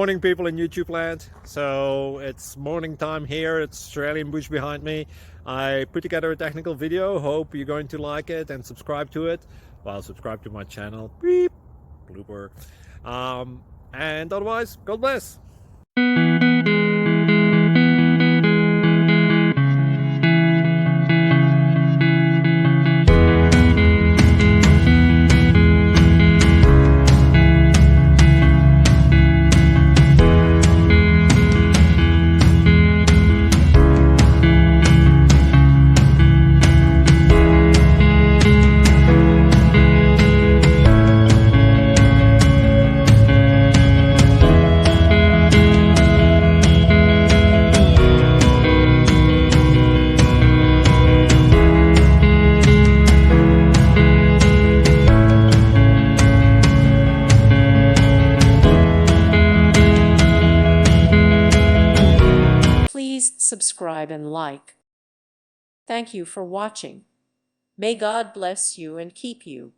Morning, people in YouTube land. So it's morning time here. It's Australian bush behind me. I put together a technical video. Hope you're going to like it and subscribe to it. Well, subscribe to my channel. Beep, blooper. And otherwise, God bless. Please subscribe and like. Thank you for watching. May God bless you and keep you.